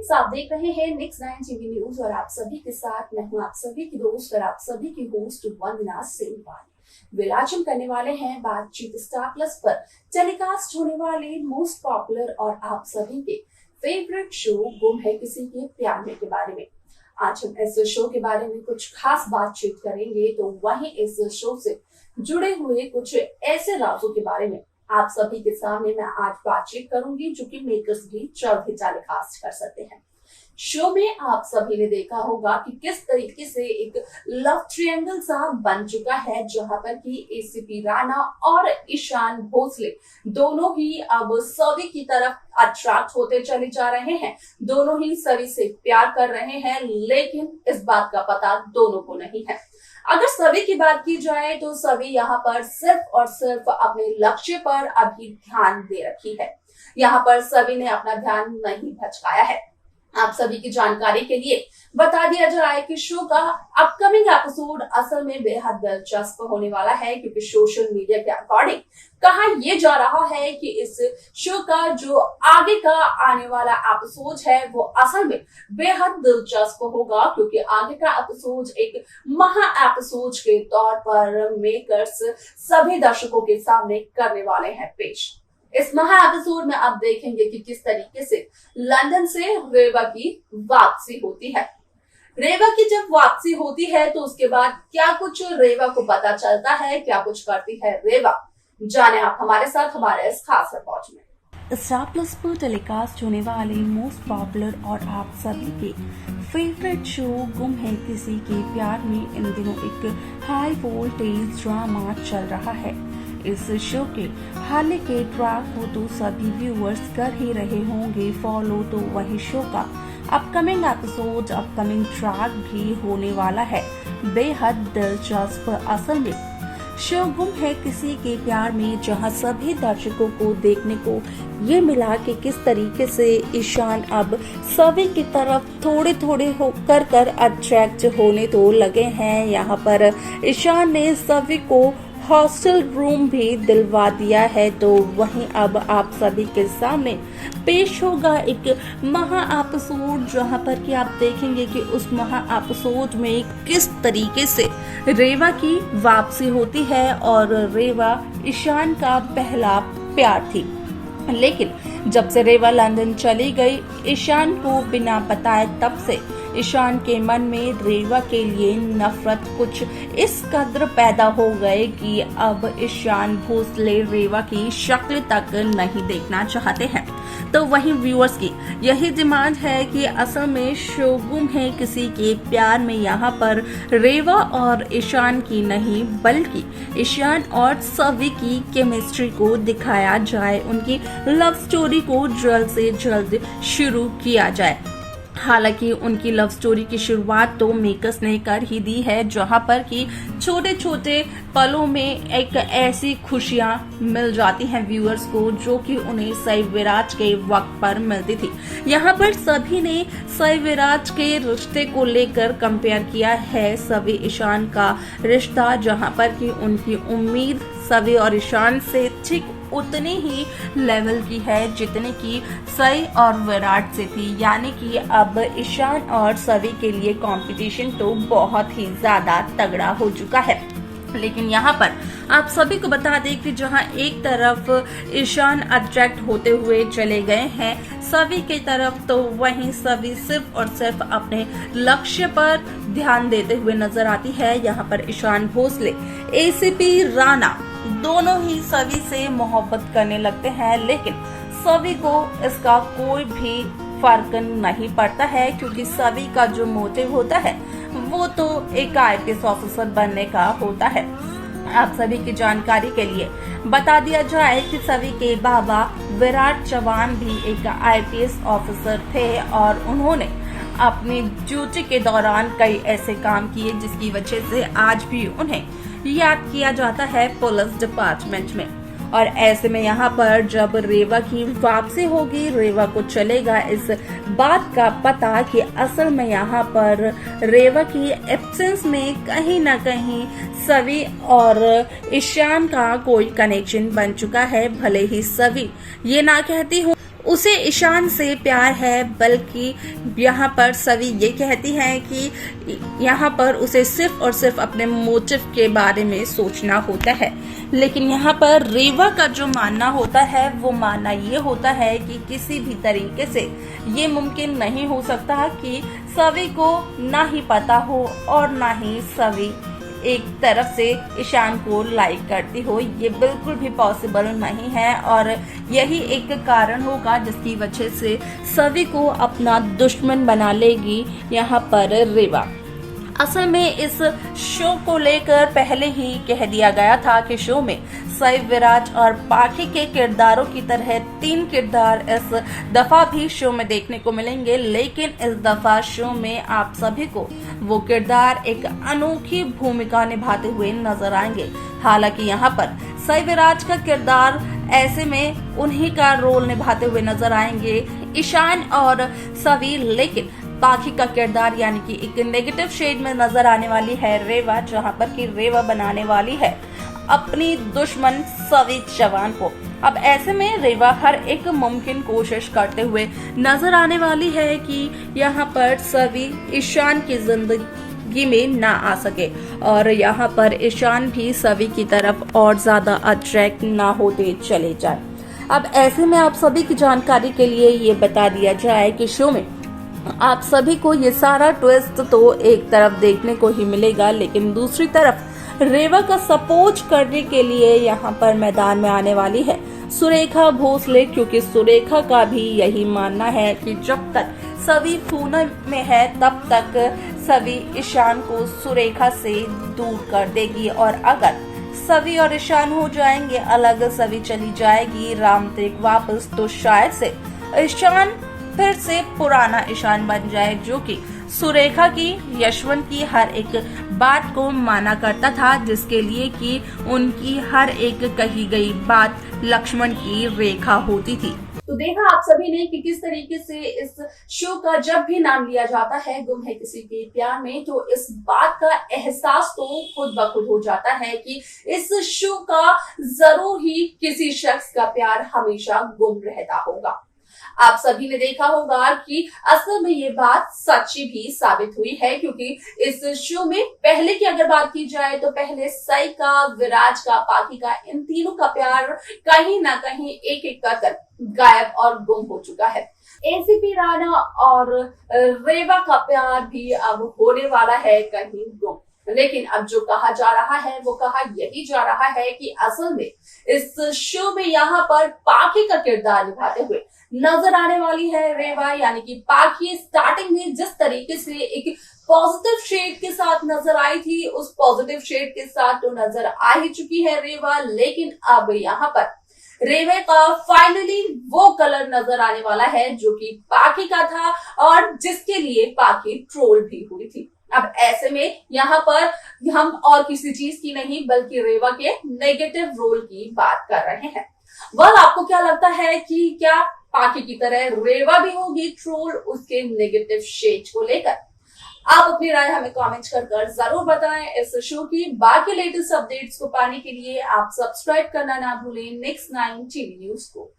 Friends, आप देख रहे हैं नेक्स्ट 9 टीवी न्यूज और आप सभी के साथ मैं हूं आप सभी की दोस्त और आप सभी की होस्ट वंदना सेनवाल। विराजन करने वाले हैं बातचीत स्टार प्लस पर टेलीकास्ट होने वाले मोस्ट पॉपुलर और आप सभी के फेवरेट शो गुम है किसी के प्यार में के बारे में। आज हम इस शो के बारे में कुछ खास बातचीत करेंगे, तो वहीं इस शो से जुड़े हुए कुछ ऐसे राजों के बारे में आप सभी के सामने मैं आज बातचीत करूंगी, जो कि मेकर्स भी जल्द ही टेलीकास्ट कर सकते हैं। शो में आप सभी ने देखा होगा कि किस तरीके से एक लव ट्रायंगल सा बन चुका है, जहां पर कि एसीपी राणा और ईशान भोसले दोनों ही अब सभी की तरफ अट्रैक्ट होते चले जा रहे हैं। दोनों ही सभी से प्यार कर रहे हैं, लेकिन इस बात का पता दोनों को नहीं है। अगर सभी की बात की जाए तो सभी यहाँ पर सिर्फ और सिर्फ अपने लक्ष्य पर अभी ध्यान दे रखी है। यहाँ पर सभी ने अपना ध्यान नहीं भटकाया है। आप सभी की जानकारी के लिए बता दिया जाए कि शो का अपकमिंग एपिसोड असल में बेहद दिलचस्प होने वाला है, क्योंकि सोशल मीडिया के अकॉर्डिंग कहा यह जा रहा है कि इस शो का जो आगे का आने वाला एपिसोड है वो असल में बेहद दिलचस्प होगा, क्योंकि आगे का एपिसोड एक महा एपिसोड के तौर पर मेकर्स सभी दर्शकों के सामने करने वाले हैं पेश। इस महा एपिसोड में आप देखेंगे कि किस तरीके से लंदन से रेवा की वापसी होती है। रेवा की जब वापसी होती है तो उसके बाद क्या कुछ रेवा को पता चलता है, क्या कुछ करती है रेवा, जाने आप हमारे साथ हमारे इस खास रिपोर्ट में। स्टार प्लस पर टेलीकास्ट होने वाले मोस्ट पॉपुलर और आप सभी के फेवरेट शो गुम है किसी के प्यार में इन दिनों एक हाई वोल्टेज ड्रामा चल रहा है। इस शो के हाल के ट्रैक को तो सभी व्यूअर्स कर ही रहे होंगे फॉलो, तो वही शो का अपकमिंग एपिसोड अपकमिंग ट्रैक भी होने वाला है बेहद दिलचस्प। असल में शो गुम है किसी के प्यार में, जहां सभी दर्शकों को देखने को ये मिला कि किस तरीके से ईशान अब सभी की तरफ थोड़े थोड़े होकर कर अट्रैक्ट होने तो लगे हैं। यहाँ पर ईशान ने सभी को हॉस्टल रूम भी दिलवा दिया है, तो वहीं अब आप सभी के सामने पेश होगा एक महा एपिसोड, जहां पर कि आप देखेंगे कि उस महा एपिसोड में किस तरीके से रेवा की वापसी होती है और रेवा ईशान का पहला प्यार थी। लेकिन जब से रेवा लंदन चली गई ईशान को बिना बताए, तब से ईशान के मन में रेवा के लिए नफरत कुछ इस कदर पैदा हो गए कि अब ईशान भोसले रेवा की शक्ल तक नहीं देखना चाहते हैं। तो वहीं व्यूअर्स की यही डिमांड है कि असल में शो गुम है किसी के प्यार में यहाँ पर रेवा और ईशान की नहीं बल्कि ईशान और सभी की केमिस्ट्री को दिखाया जाए, उनकी लव स्टोरी को जल्द से जल्द शुरू किया जाए। हालांकि उनकी लव स्टोरी की शुरुआत तो मेकर्स ने कर ही दी है, जहां पर कि छोटे छोटे पलों में एक ऐसी खुशियां मिल जाती हैं व्यूअर्स को, जो कि उन्हें सई विराज के वक्त पर मिलती थी। यहां पर सभी ने सई विराज के रिश्ते को लेकर कंपेयर किया है सभी ईशान का रिश्ता, जहां पर कि उनकी उम्मीद सभी और ईशान से ठीक उतनी ही लेवल की है जितने की सई और विराट से थी। यानी कि अब ईशान और सभी के लिए कंपटीशन तो बहुत ही ज्यादा तगड़ा हो चुका है। लेकिन यहाँ पर आप सभी को बता दें कि जहाँ एक तरफ ईशान अट्रैक्ट होते हुए चले गए हैं सभी की तरफ, तो वहीं सभी सिर्फ और सिर्फ अपने लक्ष्य पर ध्यान देते हुए नजर आती है। यहाँ पर ईशान भोसले एसीपी राणा दोनों ही सभी से मोहब्बत करने लगते हैं, लेकिन सभी को इसका कोई भी फर्क नहीं पड़ता है, क्योंकि सभी का जो मोटिव होता है वो तो एक आईपीएस ऑफिसर बनने का होता है। आप सभी की जानकारी के लिए बता दिया जाए कि सभी के बाबा विराट चौहान भी एक आईपीएस ऑफिसर थे और उन्होंने अपनी ड्यूटी के दौरान कई ऐसे काम किए जिसकी वजह से आज भी उन्हें याद किया जाता है पुलिस डिपार्टमेंट में। और ऐसे में यहाँ पर जब रेवा की वापसी होगी, रेवा को चलेगा इस बात का पता कि असल में यहाँ पर रेवा की एब्सेंस में कहीं ना कहीं सभी और ईशान का कोई कनेक्शन बन चुका है। भले ही सभी ये ना कहती हो, उसे ईशान से प्यार है, बल्कि यहाँ पर सभी ये कहती हैं कि यहाँ पर उसे सिर्फ और सिर्फ अपने मोटिव के बारे में सोचना होता है। लेकिन यहाँ पर रेवा का जो मानना होता है वो मानना ये होता है कि किसी भी तरीके से ये मुमकिन नहीं हो सकता कि सभी को ना ही पता हो और ना ही सभी एक तरफ से ईशान को लाइक करती हो। ये बिल्कुल भी पॉसिबल नहीं है और यही एक कारण होगा जिसकी वजह से सभी को अपना दुश्मन बना लेगी यहाँ पर रेवा। असल में इस शो को लेकर पहले ही कह दिया गया था कि शो में सई, विराज और पाखी के किरदारों की तरह 3 किरदार इस दफा भी शो में देखने को मिलेंगे। लेकिन इस दफा शो में आप सभी को वो किरदार एक अनोखी भूमिका निभाते हुए नजर आएंगे। हालांकि यहाँ पर सई, विराज का किरदार ऐसे में उन्हीं का रोल निभाते हुए नजर आएंगे ईशान और सभी, लेकिन पाखी का किरदार यानी कि एक नेगेटिव शेड में नजर आने वाली है रेवा, जहां पर कि रेवा बनाने वाली है अपनी दुश्मन सभी जवान को। अब ऐसे में रेवा हर एक मुमकिन कोशिश करते हुए नजर आने वाली है कि यहाँ पर सभी ईशान की जिंदगी में ना आ सके और यहाँ पर ईशान भी सभी की तरफ और ज्यादा अट्रैक्ट ना होते चले जाए। अब ऐसे में आप सभी की जानकारी के लिए ये बता दिया जाए कि शो में आप सभी को ये सारा ट्विस्ट तो एक तरफ देखने को ही मिलेगा, लेकिन दूसरी तरफ रेवा का सपोर्ट करने के लिए यहाँ पर मैदान में आने वाली है सुरेखा भोसले, क्योंकि सुरेखा का भी यही मानना है कि जब तक सभी पूनम में है तब तक सभी ईशान को सुरेखा से दूर कर देगी और अगर सभी और ईशान हो जाएंगे अलग, सभी चली जाएगी रामतेक वापस, तो शायद से ईशान फिर से पुराना ईशान बन जाए जो कि सुरेखा की, यशवंत की हर एक बात को माना करता था, जिसके लिए कि उनकी हर एक कही गई बात लक्ष्मण की रेखा होती थी। तो देखा आप सभी ने कि किस तरीके से इस शो का जब भी नाम लिया जाता है गुम है किसी के प्यार में, तो इस बात का एहसास तो खुद ब खुद हो जाता है कि इस शो का जरूर ही किसी शख्स का प्यार हमेशा गुम रहता होगा। आप सभी ने देखा होगा कि असल में ये बात सच्ची भी साबित हुई है, क्योंकि इस शो में पहले की अगर बात की जाए तो पहले सई का, विराज का, पाखी का, इन तीनों का प्यार कहीं ना कहीं एक एक कर गायब और गुम हो चुका है। एसीपी राणा और रेवा का प्यार भी अब होने वाला है कहीं गुम। लेकिन अब जो कहा जा रहा है वो कहा यही जा रहा है कि असल में इस शो में यहाँ पर पाखी का किरदार निभाते हुए नजर आने वाली है रेवा, यानी कि पाखी स्टार्टिंग में जिस तरीके से एक पॉजिटिव शेड के साथ नजर आई थी, उस पॉजिटिव शेड के साथ तो नजर आ ही चुकी है रेवा, लेकिन अब यहाँ पर रेवा का फाइनली वो कलर नजर आने वाला है जो कि पाखी का था और जिसके लिए पाखी ट्रोल भी हुई थी। अब ऐसे में यहाँ पर हम और किसी चीज की नहीं बल्कि रेवा के नेगेटिव रोल की बात कर रहे हैं। आपको क्या लगता है कि क्या पाखी की तरह रेवा भी होगी ट्रोल उसके नेगेटिव शेड को लेकर? आप अपनी राय हमें कमेंट कर जरूर बताएं। इस शो की बाकी लेटेस्ट अपडेट्स को पाने के लिए आप सब्सक्राइब करना ना भूलें नेक्स्ट 9 टीवी न्यूज को।